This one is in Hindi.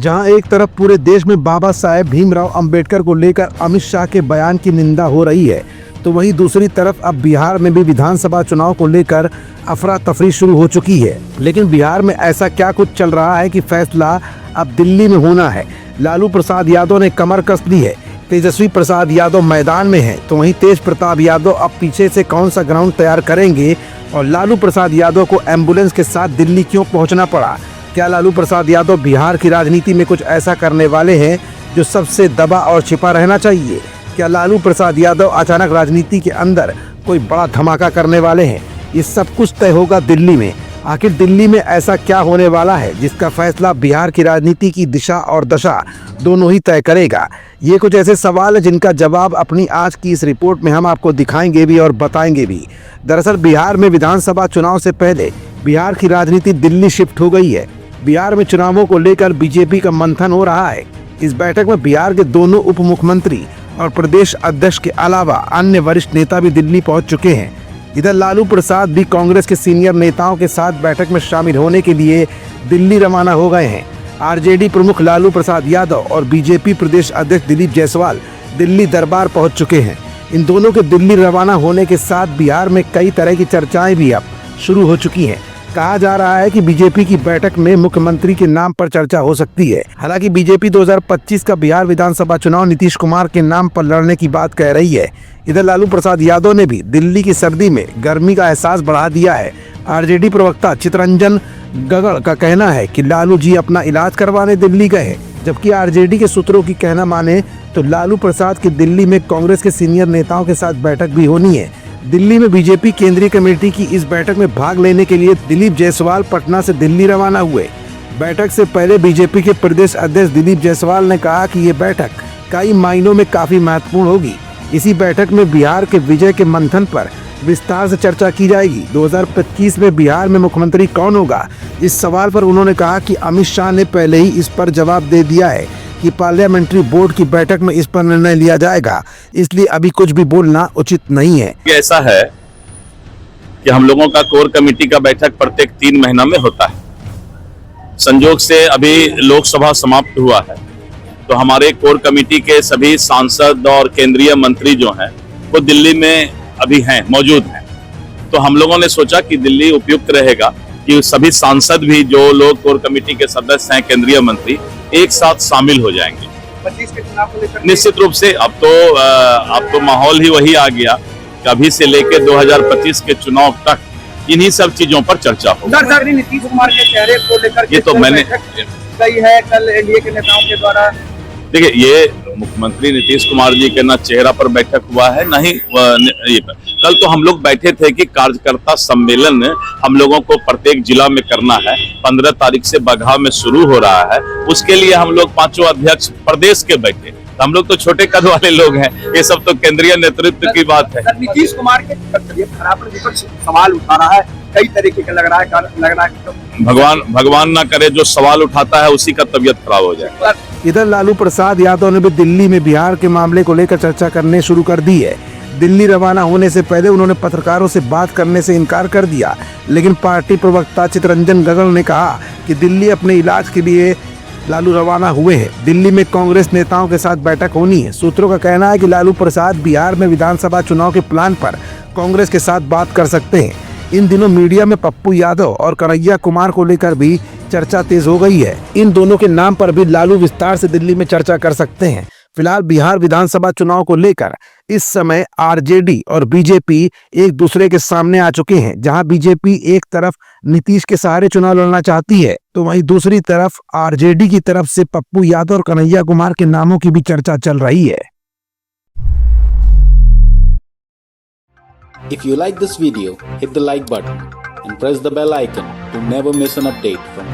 जहां एक तरफ पूरे देश में बाबा साहेब भीमराव अंबेडकर को लेकर अमित शाह के बयान की निंदा हो रही है, तो वहीं दूसरी तरफ अब बिहार में भी विधानसभा चुनाव को लेकर अफरा तफरी शुरू हो चुकी है। लेकिन बिहार में ऐसा क्या कुछ चल रहा है कि फैसला अब दिल्ली में होना है। लालू प्रसाद यादव ने कमर कस ली है, तेजस्वी प्रसाद यादव मैदान में है, तो वहीं तेज प्रताप यादव अब पीछे से कौन सा ग्राउंड तैयार करेंगे और लालू प्रसाद यादव को एम्बुलेंस के साथ दिल्ली क्यों पहुंचना पड़ा। क्या लालू प्रसाद यादव बिहार की राजनीति में कुछ ऐसा करने वाले हैं जो सबसे दबा और छिपा रहना चाहिए। क्या लालू प्रसाद यादव अचानक राजनीति के अंदर कोई बड़ा धमाका करने वाले हैं। ये सब कुछ तय होगा दिल्ली में। आखिर दिल्ली में ऐसा क्या होने वाला है जिसका फैसला बिहार की राजनीति की दिशा और दशा दोनों ही तय करेगा। ये कुछ ऐसे सवाल हैं जिनका जवाब अपनी आज की इस रिपोर्ट में हम आपको दिखाएंगे भी और बताएंगे भी। दरअसल बिहार में विधानसभा चुनाव से पहले बिहार की राजनीति दिल्ली शिफ्ट हो गई है। बिहार में चुनावों को लेकर बीजेपी का मंथन हो रहा है। इस बैठक में बिहार के दोनों उप मुख्यमंत्री और प्रदेश अध्यक्ष के अलावा अन्य वरिष्ठ नेता भी दिल्ली पहुंच चुके हैं। इधर लालू प्रसाद भी कांग्रेस के सीनियर नेताओं के साथ बैठक में शामिल होने के लिए दिल्ली रवाना हो गए हैं। आरजेडी प्रमुख लालू प्रसाद यादव और बीजेपी प्रदेश अध्यक्ष दिलीप जायसवाल दिल्ली दरबार पहुंच चुके हैं। इन दोनों के दिल्ली रवाना होने के साथ बिहार में कई तरह की चर्चाएं भी अब शुरू हो चुकी हैं। कहा जा रहा है कि बीजेपी की बैठक में मुख्यमंत्री के नाम पर चर्चा हो सकती है। हालांकि बीजेपी 2025 का बिहार विधानसभा चुनाव नीतीश कुमार के नाम पर लड़ने की बात कह रही है। इधर लालू प्रसाद यादव ने भी दिल्ली की सर्दी में गर्मी का एहसास बढ़ा दिया है। आरजेडी प्रवक्ता चितरंजन गगड़ का कहना है कि लालू जी अपना इलाज करवाने दिल्ली गए हैं, जबकि आरजेडी के सूत्रों की कहना माने तो लालू प्रसाद की दिल्ली में कांग्रेस के सीनियर नेताओं के साथ बैठक भी होनी है। दिल्ली में बीजेपी केंद्रीय कमेटी की इस बैठक में भाग लेने के लिए दिलीप जायसवाल पटना से दिल्ली रवाना हुए। बैठक से पहले बीजेपी के प्रदेश अध्यक्ष दिलीप जायसवाल ने कहा कि ये बैठक कई मायनों में काफी महत्वपूर्ण होगी। इसी बैठक में बिहार के विजय के मंथन पर विस्तार से चर्चा की जाएगी। 2025 में बिहार में मुख्यमंत्री कौन होगा, इस सवाल पर उन्होंने कहा कि अमित शाह ने पहले ही इस पर जवाब दे दिया है कि पार्लियामेंट्री बोर्ड की बैठक में इस पर निर्णय लिया जाएगा, इसलिए अभी कुछ भी बोलना उचित नहीं है। ऐसा है कि हम लोगों का कोर कमेटी का बैठक प्रत्येक 3 महीना में होता है। संयोग से अभी लोकसभा समाप्त हुआ है, तो हमारे कोर कमेटी के सभी सांसद और केंद्रीय मंत्री जो हैं वो दिल्ली में अभी हैं, मौजूद हैं। तो हम लोगों ने सोचा कि दिल्ली उपयुक्त रहेगा कि सभी सांसद भी जो लोग कोर कमेटी के सदस्य हैं, केंद्रीय मंत्री, एक साथ शामिल हो जाएंगे। 25 के चुनाव को लेकर निश्चित रूप से अब तो माहौल ही वही आ गया कि अभी से लेके 2025 के चुनाव तक इन्हीं सब चीजों पर चर्चा होगी। नीतीश कुमार के चेहरे को लेकर ये तो मैंने गई है कल एनडीए के नेताओं के द्वारा। देखिए, ये मुख्यमंत्री नीतीश कुमार जी के ना चेहरा पर बैठक हुआ है, ना ही कल तो हम लोग बैठे थे कि कार्यकर्ता सम्मेलन हम लोगों को प्रत्येक जिला में करना है। 15 तारीख से बगहा में शुरू हो रहा है। उसके लिए हम लोग 5 अध्यक्ष प्रदेश के बैठे। हम लोग तो छोटे कद वाले लोग हैं, ये सब तो केंद्रीय नेतृत्व की बात है। नीतीश कुमार के खराब पर विपक्ष सवाल उठा रहा है, कई तरीके का लग रहा है भगवान ना करे जो सवाल उठाता है उसी का तबीयत खराब हो जाए। इधर लालू प्रसाद यादव ने भी दिल्ली में बिहार के मामले को लेकर चर्चा करने शुरू कर दी है। दिल्ली रवाना होने से पहले उन्होंने पत्रकारों से बात करने से इनकार कर दिया, लेकिन पार्टी प्रवक्ता चितरंजन गगड़ ने कहा कि दिल्ली अपने इलाज के लिए लालू रवाना हुए हैं। दिल्ली में कांग्रेस नेताओं के साथ बैठक होनी है। सूत्रों का कहना है कि लालू प्रसाद बिहार में विधानसभा चुनाव के प्लान पर कांग्रेस के साथ बात कर सकते हैं। इन दिनों मीडिया में पप्पू यादव और कन्हैया कुमार को लेकर भी चर्चा तेज हो गई है। इन दोनों के नाम पर भी लालू विस्तार से दिल्ली में चर्चा कर सकते हैं। फिलहाल बिहार विधानसभा चुनाव को लेकर इस समय आरजेडी और बीजेपी एक दूसरे के सामने आ चुके हैं। जहां बीजेपी एक तरफ नीतीश के सहारे चुनाव लड़ना चाहती है, तो वहीं दूसरी तरफ आरजेडी की तरफ से पप्पू यादव और कन्हैया कुमार के नामों की भी चर्चा चल रही है। If you like this video, hit the like button and press the bell icon to never miss an update from